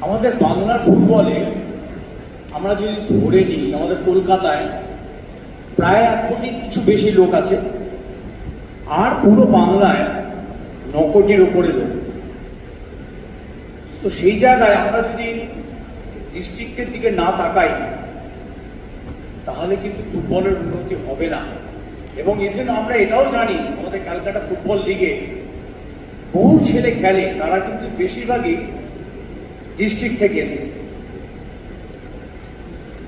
আমাদের বাংলার ফুটবলে আমরা যদি ধরে নিই, আমাদের কলকাতায় প্রায় 1 কোটির কিছু বেশি লোক আছে, আর পুরো বাংলায় 9 কোটির উপরে লোক। তো সেই জায়গায় আমরা যদি ডিস্ট্রিক্টের দিকে না তাকাই তাহলে কিন্তু ফুটবলের উন্নতি হবে না। এবং ইভেন আমরা এটাও জানি আমাদের ক্যালকাটা ফুটবল লিগে বহু ছেলে খেলে, তারা কিন্তু বেশিরভাগই ডিস্ট্রিক্ট থেকে এসেছে।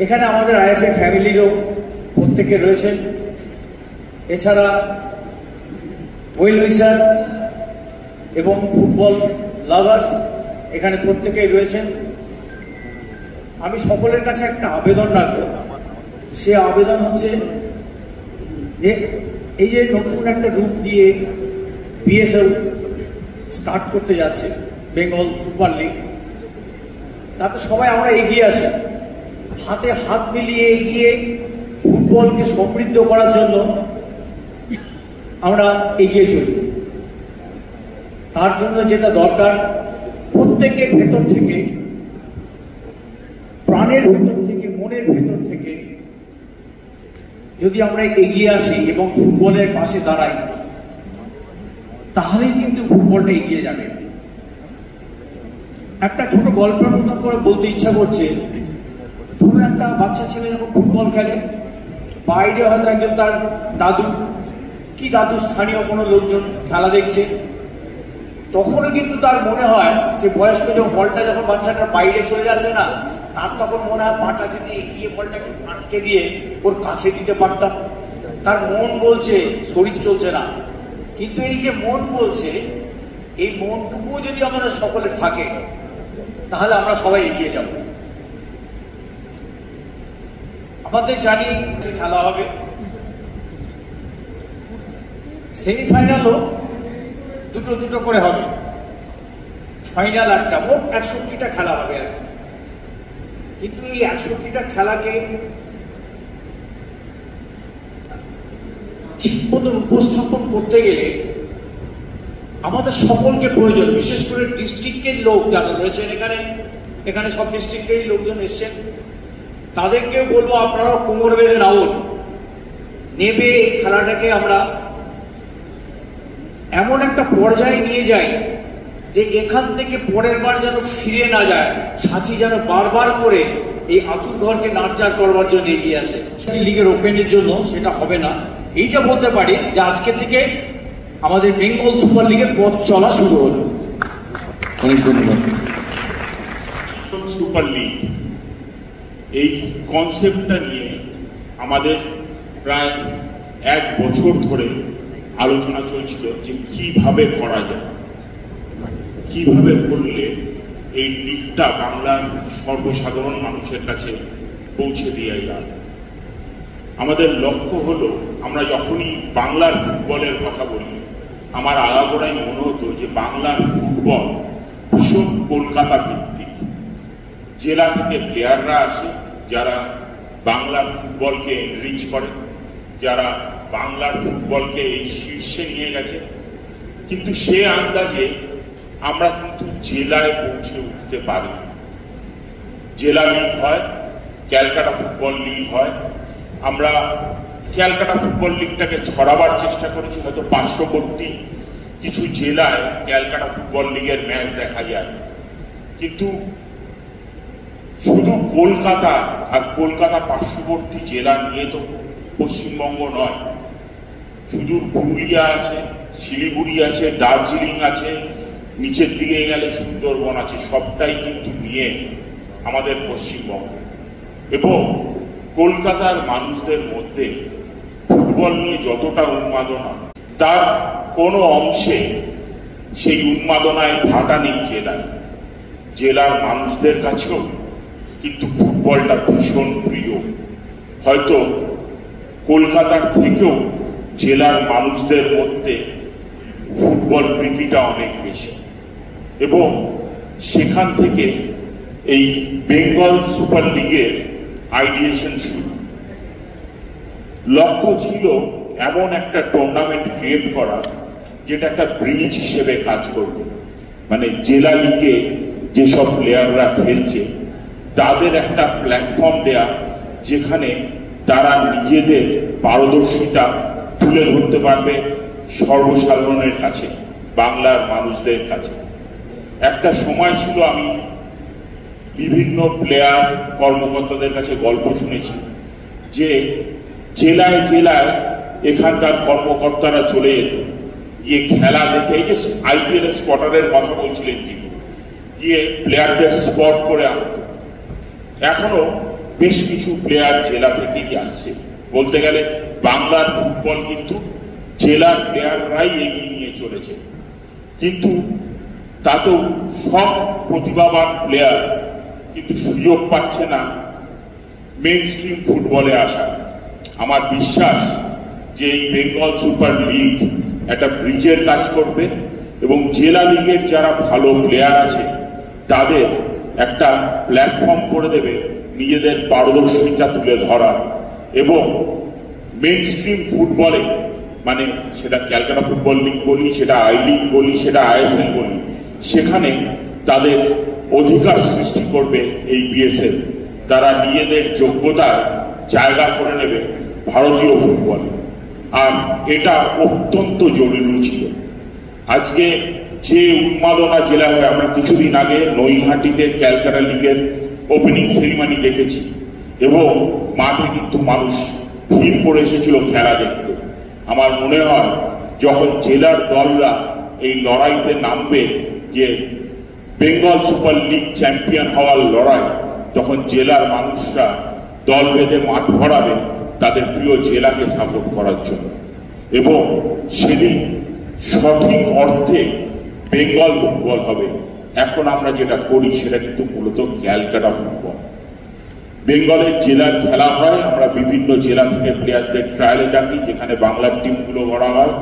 এখানে আমাদের আইএফএ ফ্যামিলিরও প্রত্যেকে রয়েছেন, এছাড়া ওয়েল উইশার এবং ফুটবল লাভার্স এখানে প্রত্যেকেই রয়েছেন। আমি সকলের কাছে একটা আবেদন রাখবো, সে আবেদন হচ্ছে যে এই যে নতুন একটা রূপ দিয়ে বিএসএল স্টার্ট করতে যাচ্ছে, বেঙ্গল সুপার লিগ, তাতে সবাই আমরা এগিয়ে আসি, হাতে হাত মিলিয়ে এগিয়ে ফুটবলকে সমৃদ্ধ করার জন্য আমরা এগিয়ে চলি। তার জন্য যেটা দরকার, প্রত্যেকের ভেতর থেকে, প্রাণের ভেতর থেকে, মনের ভেতর থেকে যদি আমরা এগিয়ে আসি এবং ফুটবলের পাশে দাঁড়াই, তাহলেই কিন্তু ফুটবলটা এগিয়ে যাবে। একটা ছোট গল্পের মতন করে বলতে ইচ্ছা করছে। ধরুন একটা বাচ্চা ছেলে যখন ফুটবল খেলে, বাইরে হয়তো একজন তার দাদু কি দাদু স্থানীয় কোনো লোকজন খেলা দেখছে, তখনও কিন্তু তার মনে হয় সে বয়স্ক যখন বলটা যখন বাচ্চাটার বাইরে চলে যাচ্ছে না, তার তখন মনে হয় পাটা যদি এগিয়ে বলটাকে আটকে দিয়ে ওর কাছে দিতে পারতাম। তার মন বলছে শরীর চলছে না, কিন্তু এই যে মন বলছে, এই মনটুকুও যদি আমাদের সকলের থাকে তাহলে আমরা সবাই এগিয়ে যাব। আমাদের জানি যে খেলা হবে, সেমিফাইনালও দুটো দুটো করে হবে, ফাইনাল একটা, মোট 61টা খেলা হবে আর কি। কিন্তু এই 61টা খেলাকে ঠিক মতো উপস্থাপন করতে গেলে আমাদের সকলকে প্রয়োজন, বিশেষ করে ডিস্ট্রিক্টের লোক যারা রয়েছেন এখানে সব ডিস্ট্রিক্টেরই লোকজন এসছেন, তাদেরকেও বলবো আপনারাও কোমর বেঁধে নামুন, নেবে এই খেলাটাকে আমরা এমন একটা পর্যায়ে নিয়ে যাই যে এখান থেকে পরের বার যেন ফিরে না যায়, সাচি যেন বারবার করে এই আতুর ঘরকে নার্চার করবার জন্য এগিয়ে আসে। লিগের ওপেনের জন্য সেটা হবে না, এইটা বলতে পারি যে আজকে থেকে আমাদের বেঙ্গল সুপার লিগের পথ চলা শুরু হলো। অনেক ধন্যবাদ। সুপার লিগ এই কনসেপ্টটা নিয়ে আমাদের প্রায় 1 বছর ধরে আলোচনা চলছিল যে কিভাবে করা যায়, কিভাবে করলে এই লিগটা বাংলার সর্বসাধারণ মানুষের কাছে পৌঁছে দেওয়া যায়। আমাদের লক্ষ্য হলো, আমরা যখনই বাংলার ফুটবলের কথা বলি আমার আগাগোড়াই মনে হতো যে বাংলার ফুটবল ভীষণ কলকাতা ভিত্তিক। জেলা থেকে প্লেয়াররা আসে যারা বাংলার ফুটবলকে রিচ করে, যারা বাংলার ফুটবলকে এই শীর্ষে নিয়ে গেছে, কিন্তু সে আন্দাজে আমরা কিন্তু জেলায় পৌঁছে উঠতে পারি। জেলা লিগ হয়, ক্যালকাটা ফুটবল লিগ হয়, আমরা ক্যালকাটা ফুটবল লিগটাকে ছড়াবার চেষ্টা করেছি, হয়তো পার্শ্ববর্তী কিছু জেলায় ক্যালকাটা ফুটবল লিগের ম্যাচ দেখা যায়, কিন্তু শুধু কলকাতা আর কলকাতা পার্শ্ববর্তী জেলা নিয়ে তো পশ্চিমবঙ্গ নয়, শুধু পুরুলিয়া আছে, শিলিগুড়ি আছে, দার্জিলিং আছে, নিচের দিকে গেলে সুন্দরবন আছে, সবটাই কিন্তু নিয়ে আমাদের পশ্চিমবঙ্গ। এবং কলকাতার মানুষদের মধ্যে ফুটবল নিয়ে যতটা উন্মাদনা, তার কোনো অংশে সেই উন্মাদনায় ভাটা নেই জেলায়। জেলার মানুষদের কাছেও কিন্তু ফুটবলটা ভীষণ প্রিয়, হয়তো কলকাতার থেকেও জেলার মানুষদের মধ্যে ফুটবল প্রীতিটা অনেক বেশি। এবং সেখান থেকে এই বেঙ্গল সুপার লিগের আইডিয়েশন শুরু। লক্ষ্য ছিল এমন একটা টুর্নামেন্ট ক্রিয়েট করা যেটা একটা ব্রিজ হিসেবে কাজ করবে, মানে জেলা লিগে যেসব প্লেয়াররা খেলছে তাদের একটা প্ল্যাটফর্ম দেয়া, যেখানে তারা নিজেদের পারদর্শিতা তুলে ধরতে পারবে সর্বসাধারণের কাছে, বাংলার মানুষদের কাছে। একটা সময় ছিল আমি বিভিন্ন প্লেয়ার কর্মকর্তাদের কাছে গল্প শুনেছি যে জেলায় জেলায় এখানকার কর্মকর্তারা চলে যেত, গিয়ে খেলা দেখে, এই যে IPL স্পটারের কথা বলছিলেন যিনি, গিয়ে প্লেয়ারদের স্পট করে আনত। এখনো বেশ কিছু প্লেয়ার জেলা থেকেই আসছে। বলতে গেলে বাংলার ফুটবল কিন্তু জেলার প্লেয়াররাই এগিয়ে নিয়ে চলেছে, কিন্তু তাতেও সব প্রতিভাবান প্লেয়ার কিন্তু সুযোগ পাচ্ছে না মেইন স্ট্রিম ফুটবলে আসা। আমার বিশ্বাস যে এই বেঙ্গল সুপার লিগ একটা ব্রিজের কাজ করবে এবং জেলা লিগের যারা ভালো প্লেয়ার আছে তাদের একটা প্ল্যাটফর্ম করে দেবে নিজেদের পারদর্শিতা তুলে ধরা, এবং মেইন স্ট্রিম ফুটবলে, মানে সেটা ক্যালকাটা ফুটবল লিগ বলি, সেটা আই লিগ বলি, সেটা ISL বলি, সেখানে তাদের অধিকার সৃষ্টি করবে এই BSL। তারা নিজেদের যোগ্যতার জায়গা করে নেবে ভারতীয় ফুটবলে, আর এটা অত্যন্ত জরুরি ছিল। আজকে যে উন্মাদনা জেলা হয়ে আমরা কিছুদিন আগে নৈহাটিতে ক্যালকাটা লিগের ওপেনিং সেরিমনি দেখেছি, এবং মাঠে কিন্তু মানুষ ভিড় করে এসেছিল খেলা দেখতে। আমার মনে হয় যখন জেলার দলরা এই লড়াইতে নামবে, যে বেঙ্গল সুপার লিগ চ্যাম্পিয়ন হওয়ার লড়াই, তখন জেলার মানুষরা দল বেঁধে মাঠ ভরাবে তাদের প্রিয় জেলাকে সাপোর্ট করার জন্য, এবং সেদিন সঠিক অর্থে বেঙ্গল ফুটবল হবে। এখন আমরা যেটা করি সেটা কিন্তু মূলত ক্যালকাটা ফুটবল। বেঙ্গলের জেলার খেলা হয়, আমরা বিভিন্ন জেলা থেকে প্লেয়ারদের ট্রায়ালে ডাকি, যেখানে বাংলার টিমগুলো গড়া হয়,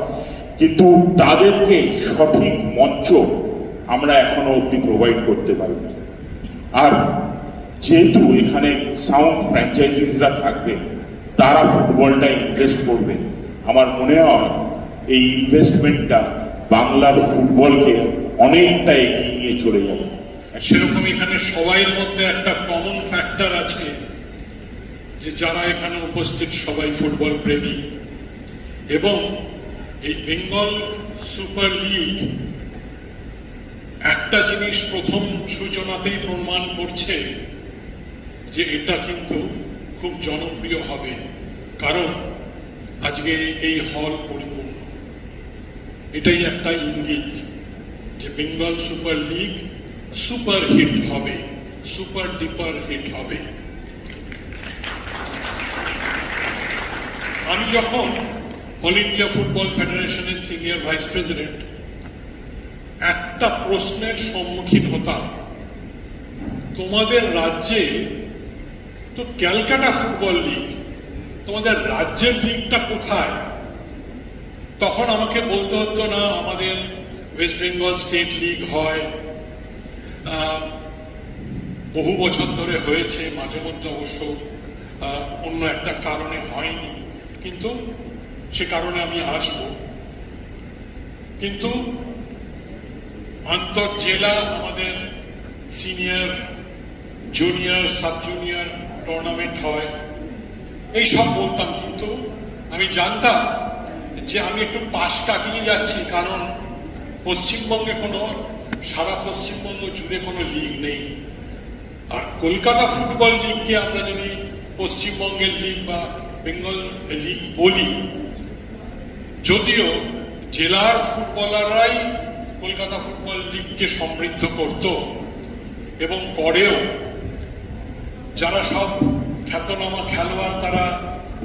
কিন্তু তাদেরকে সঠিক মঞ্চ আমরা এখনো অব্দি প্রোভাইড করতে পারি না। আর যেহেতু এখানে সাউন্ড ফ্র্যাঞ্চাইজিসরা থাকবে, তারা ফুটবলটা ইনভেস্ট করবে, আমার মনে হয় এই ইনভেস্টমেন্টটা বাংলার ফুটবলকে অনেকটা এগিয়ে নিয়ে চলে যাবে। সেরকম এখানে সবাইয়ের মধ্যে একটা কমন ফ্যাক্টর আছে, যে যারা এখানে উপস্থিত সবাই ফুটবল প্রেমী, এবং এই বেঙ্গল সুপার লিগ একটা জিনিস প্রথম সূচনাতেই প্রমাণ করছে যে এটা কিন্তু খুব জনপ্রিয় হবে, কারণ আজকে এই হল পরিপূর্ণ। এটাই একটা ইঙ্গিত যে Bengal super league super hit হবে, সুপার ডিপার হিট হবে। আমি যখন অল ইন্ডিয়া ফুটবল ফেডারেশনের সিনিয়র ভাইস প্রেসিডেন্ট, একটা প্রশ্নের সম্মুখীন হতাম, তোমাদের রাজ্যে তো ক্যালকাটা ফুটবল লিগ, তোমাদের রাজ্যের লিগটা কোথায়? তখন আমাকে বলতে হতো, না আমাদের ওয়েস্ট বেঙ্গল স্টেট লিগ হয়, বহু বছর ধরে হয়েছে, মাঝে মধ্যে অবশ্য অন্য একটা কারণে হয়নি, কিন্তু সে কারণে আমি আসব। কিন্তু আন্তঃ জেলা আমাদের senior, junior, sub junior tournament হয়, এই সব বলতাম, কিন্তু আমি জানতাম যে আমি একটু পাশ কাটিয়ে যাচ্ছি, কারণ পশ্চিমবঙ্গে কোনো, সারা পশ্চিমবঙ্গ জুড়ে কোনো লিগ নেই। আর কলকাতা ফুটবল লিগকে আমরা যদি পশ্চিমবঙ্গের লিগ বা বেঙ্গল লিগ বলি, যদিও জেলার ফুটবলাররাই কলকাতা ফুটবল লিগকে সমৃদ্ধ করত এবং করেও, যারা সব খ্যাতনামা খেলোয়াড় তারা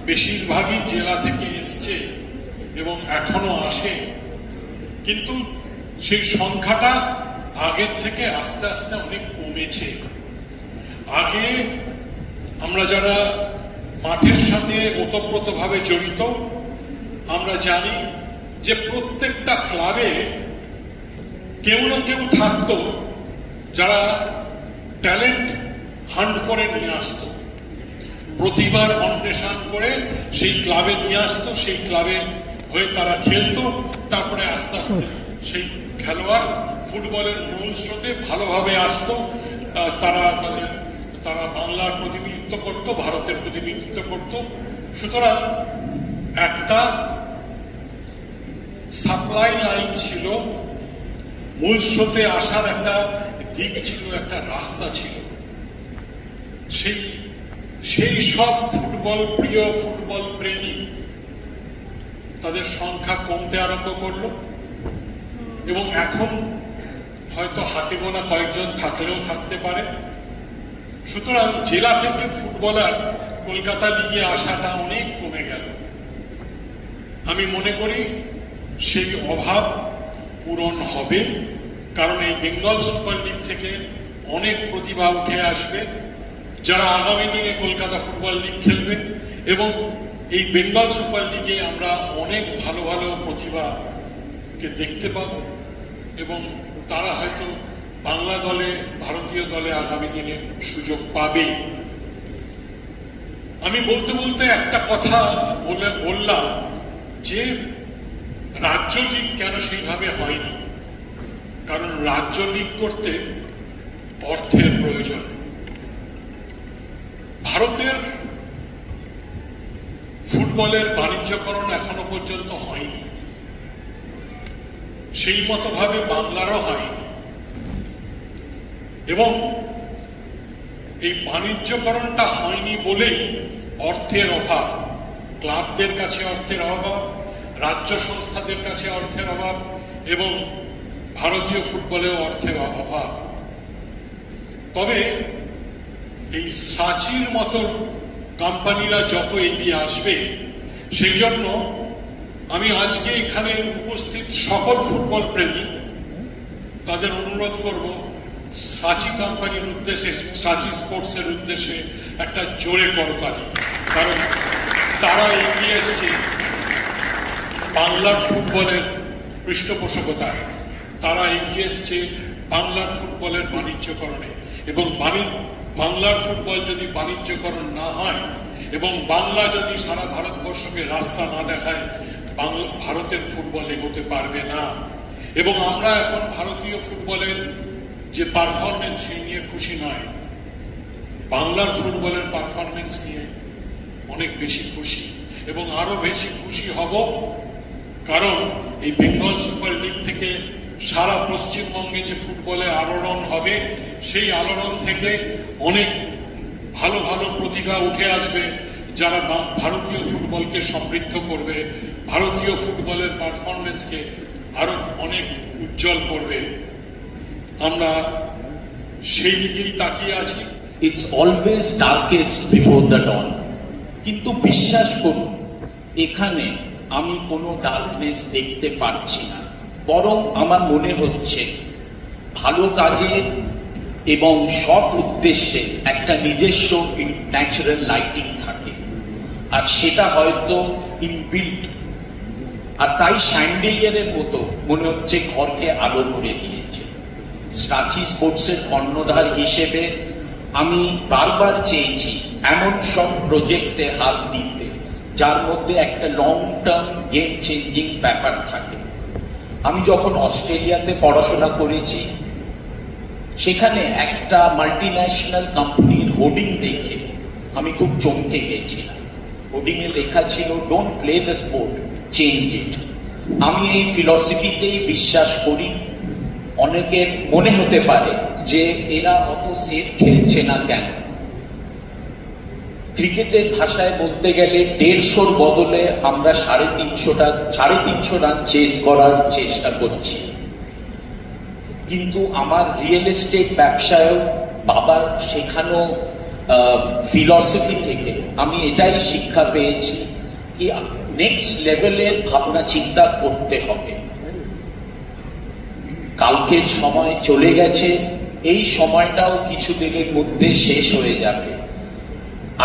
বেশিরভাগই জেলা থেকে এসছে এবং এখনো আসে, কিন্তু সেই সংখ্যাটা আগের থেকে আস্তে আস্তে অনেক কমেছে। আগে আমরা যারা মাঠের সাথে ওতপ্রোতভাবে জড়িত, আমরা জানি যে প্রত্যেকটা ক্লাবে কেউ না কেউ থাকতো যারা ট্যালেন্ট হান্ট করে নিয়ে আসতো, প্রতিবার অন্বেষণ করে সেই ক্লাবে নিয়ে আসতো, সেই ক্লাবে হয়ে তারা খেলতো, তারপরে আস্তে আস্তে সেই খেলোয়াড় ফুটবলের মূল মূল স্রোতে ভালোভাবে আসতো। তারা বাংলার প্রতিনিধিত্ব করত, ভারতের প্রতিনিধিত্ব করত। সুতরাং একটা সাপ্লাই লাইন ছিল, মূল স্রোতে আসার একটা দিক ছিল, একটা রাস্তা ছিল। সেই সব ফুটবল প্রিয়, ফুটবল প্রেমী তাদের সংখ্যা কমতে আরম্ভ করলো এবং এখন হয়তো হাতে গোনা কয়েকজন থাকলেও থাকতে পারে। সুতরাং জেলা থেকে ফুটবলার কলকাতা লিগে আসাটা অনেক কমে গেল। আমি মনে করি সেই অভাব পূরণ হবে, কারণ এই বেঙ্গল সুপার লিগ থেকে অনেক প্রতিভা উঠে আসবে যারা আগামী দিনে কলকাতা ফুটবল লিগ খেলবে এবং এই বেঙ্গল সুপার লিগে আমরা অনেক ভালো ভালো প্রতিভাকে দেখতে পাবো এবং তারা হয়তো বাংলা দলে, ভারতীয় দলে আগামী দিনে সুযোগ পাবে। আমি বলতে বলতে একটা কথা বললাম যে রাজ্য লীগ কেন সেইভাবে হয়নি, কারণ রাজ্য লীগ করতে অর্থের প্রয়োজন। ভারতের ফুটবলের বাণিজ্যকরণ এখনো পর্যন্ত হয়নি, সেই মতো ভাবে বাংলারও হয়নি এবং এই বাণিজ্যকরণটা হয়নি বলেই অর্থের অভাব, ক্লাবদের কাছে অর্থের অভাব, রাজ্য সংস্থাদের কাছে অর্থের অভাব এবং ভারতীয় ফুটবলেও অর্থের অভাব। তবে এই সাচির মতো কোম্পানিরা যত এগিয়ে আসবে, সেই জন্য আমি আজকে এখানে উপস্থিত সকল ফুটবল প্রেমী তাদের অনুরোধ করব, সাচি কোম্পানির উদ্দেশ্যে, সাচি স্পোর্টসের উদ্দেশ্যে একটা জোরে করতালি, কারণ তারা এগিয়ে এসছে বাংলার ফুটবলের পৃষ্ঠপোষকতায়, তারা এগিয়ে এসছে বাংলার ফুটবলের বাণিজ্যকরণে এবং বাংলার ফুটবল যদি বাণিজ্যকরণ না হয় এবং বাংলা যদি সারা ভারতবর্ষকে রাস্তা না দেখায়, ভারতের ফুটবল এগোতে পারবে না। এবং আমরা এখন ভারতীয় ফুটবলের যে পারফরমেন্স, সেই নিয়ে খুশি নয়, বাংলার ফুটবলের পারফরমেন্স নিয়ে অনেক বেশি খুশি এবং আরো বেশি খুশি হব, কারণ এই বেঙ্গল সুপার লিগ থেকে সারা পশ্চিমবঙ্গে যে ফুটবলে আলোড়ন হবে, সেই আলোড়ন থেকে অনেক ভালো ভালো প্রতিভা উঠে আসবে যারা ভারতীয় ফুটবলকে সমৃদ্ধ করবে, ভারতীয় ফুটবলের পারফরমেন্সকে আরো অনেক উজ্জ্বল করবে। আমরা সেই দিকেই তাকিয়ে আছি। It's always darkest before the dawn, কিন্তু বিশ্বাস করুন এখানে আমি কোনো ডার্কনেস দেখতে পাচ্ছি না, বরং আমার মনে হচ্ছে ভালো কাজে এবং সৎ উদ্দেশ্যে একটা নিজস্ব ন্যাচারাল লাইটিং থাকে, আর সেটা হয়তো ইনবিল্ট, আর তাই স্যান্ডেলিয়ারের মতো মনে হচ্ছে ঘরকে আলো করে দিয়েছে। সাচি স্পোর্টসের কর্ণধার হিসেবে আমি বারবার চেয়েছি এমন সব প্রজেক্টে হাত দিতে যার মধ্যে একটা লং টার্ম গেম চেঞ্জিং ব্যাপার থাকে। আমি যখন অস্ট্রেলিয়াতে পড়াশোনা করেছি, সেখানে একটা মাল্টিন্যাশনাল কোম্পানির হোর্ডিং দেখে আমি খুব চমকে গেছিলাম। হোর্ডিংয়ে লেখা ছিল, don't play the sport, change it. আমি এই ফিলসফিতেই বিশ্বাস করি। অনেকের মনে হতে পারে যে এরা অত সেফ খেলছে না কেন। ক্রিকেটের ভাষায় বলতে গেলে 150-র বদলে আমরা 350 রান চেস করার চেষ্টা করছি। কিন্তু আমার রিয়েল এস্টেট ব্যবসায়ও বাবার শেখানো ফিলসফি থেকে আমি এটাই শিক্ষা পেয়েছি কি নেক্সট লেভেলের ভাবনা চিন্তা করতে হবে। কালকের সময় চলে গেছে, এই সময়টাও কিছুদিনের মধ্যে শেষ হয়ে যাবে।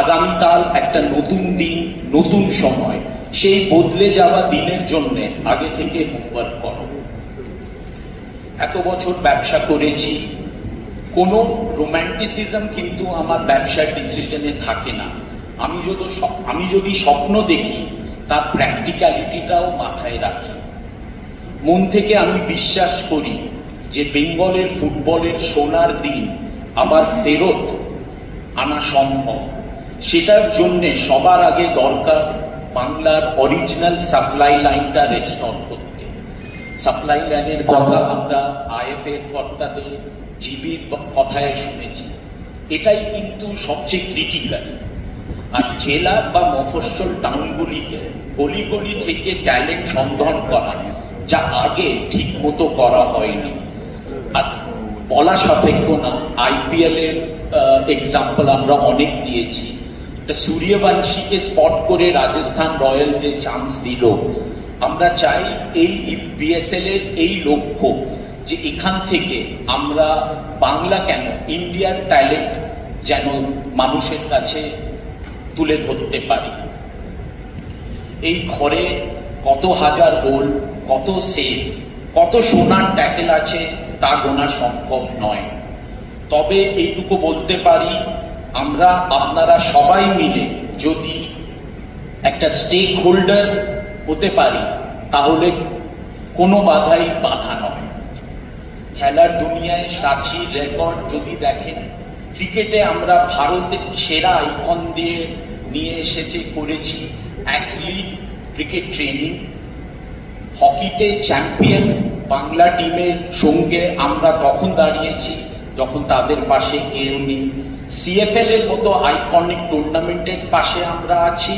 আগামীকাল একটা নতুন দিন, নতুন সময়। সেই বদলে যাওয়া দিনের জন্য আগে থেকে হোমওয়ার্ক করো। এত বছর ব্যবসা করেছি, কোনো রোম্যান্টিসিজম কিন্তু আমার ব্যবসার ডিসিশনে থাকে না। আমি যদি স্বপ্ন দেখি, তার প্র্যাকটিক্যালিটিটাও মাথায় রাখি। মন থেকে আমি বিশ্বাস করি যে বেঙ্গলের ফুটবলের সোনার দিন আবার ফেরত আনা সম্ভব, সেটার জন্যে সবার আগে দরকার বাংলার অরিজিনাল সাপ্লাই লাইনটা রেস্টোর করতে। সাপ্লাই লাইনের কথা আমরা আইএফএ কর্তাদের জিবির কথায় শুনেছি, এটাই কিন্তু সবচেয়ে ক্রিটিক্যাল। আর জেলা বা মফস্বল টাউনগুলিতে গলি গলি থেকে ট্যালেন্ট সন্ধান করা, যা আগে ঠিক মতো করা হয়নি। আর বলা সাপেক্ষ না, আইপিএল এর এক্সাম্পল আমরা অনেক দিয়েছি। সূর্যবংশীকে স্পট করে রাজস্থান রয়্যাল যে চান্স দিল, আমরা চাই এই বিএসএল এর এই লক্ষ্য যে এখান থেকে আমরা বাংলা কেন ইন্ডিয়ার ট্যালেন্ট যেন মানুষের কাছে তুলে ধরতে পারি। এই ঘরে কত হাজার গোল, কত সেভ, কত সোনার ট্যাকেল আছে তা গোনা সম্ভব নয়। তবে এইটুকু বলতে পারি, আমরা আপনারা সবাই মিলে যদি একটা স্টেক হোল্ডার হতে পারি, তাহলে কোনো বাধাই বাধা নয়। খেলার দুনিয়ায় সাক্ষী রেকর্ড যদি দেখেন, ক্রিকেটে আমরা ভারতের সেরা আইকন দিয়ে নিয়ে এসেছে করেছি অ্যাথলিট ক্রিকেট ট্রেনিং। হকিতে চ্যাম্পিয়ন বাংলা টিমের সঙ্গে আমরা তখন দাঁড়িয়েছি যখন তাদের পাশে কেউ নেই। সিএফএল এর মতো আইকনিক টুর্নামেন্টের পাশে আমরা আছি।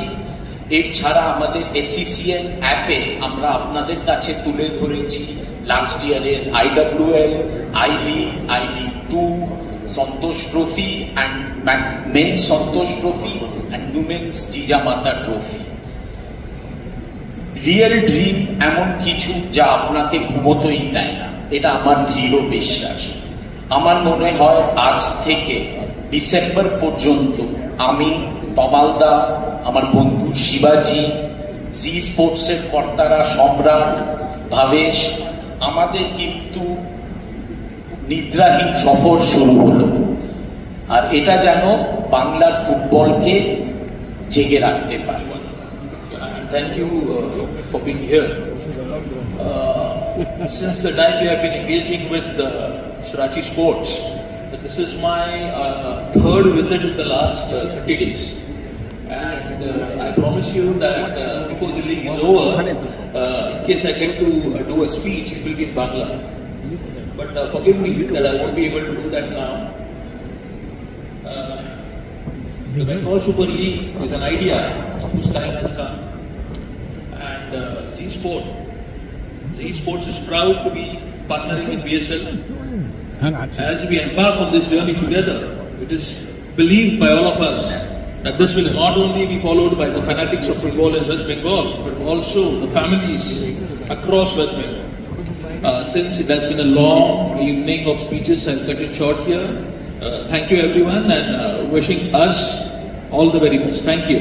এছাড়া আমাদের এসিসিএন অ্যাপে আমরা আপনাদের কাছে তুলে ধরেছি লাস্ট ইয়ারের IWL, I League, I League 2, Santosh trophy and men's Santosh trophy and women's Jijamata trophy. Real dream এমন কিছু যা আপনাকে ঘুমোতেই দেয় না, এটা আমার দৃঢ় বিশ্বাস। আমার মনে হয় আজ থেকে ডিসেম্বর পর্যন্ত আমি, তমালদা, আমার বন্ধু শিবাজি, জি স্পোর্টসের কর্তারা সম্রাট, ভাবেশ, আমাদের কিন্তু নিদ্রাহীন সফর শুরু হলো। আর এটা যেন বাংলার ফুটবলকে জেগে রাখতে পারে। Thank you for being here. Since the time we have been engaging with Surachi Sports, this is my third visit in the last 30 days. And I promise you that before the league is over, in case I get to do a speech, it will be in Bangla. But forgive me that I won't be able to do that now. The Bengal Super League is an idea whose time has come. And Z Sports is proud to be partnering with BSL. As we embark on this journey together, it is believed by all of us that this will not only be followed by the fanatics of football in West Bengal, but also the families across West Bengal. Since it has been a long evening of speeches, I'll cut it short here. Thank you everyone, and wishing us all the very best. Thank you.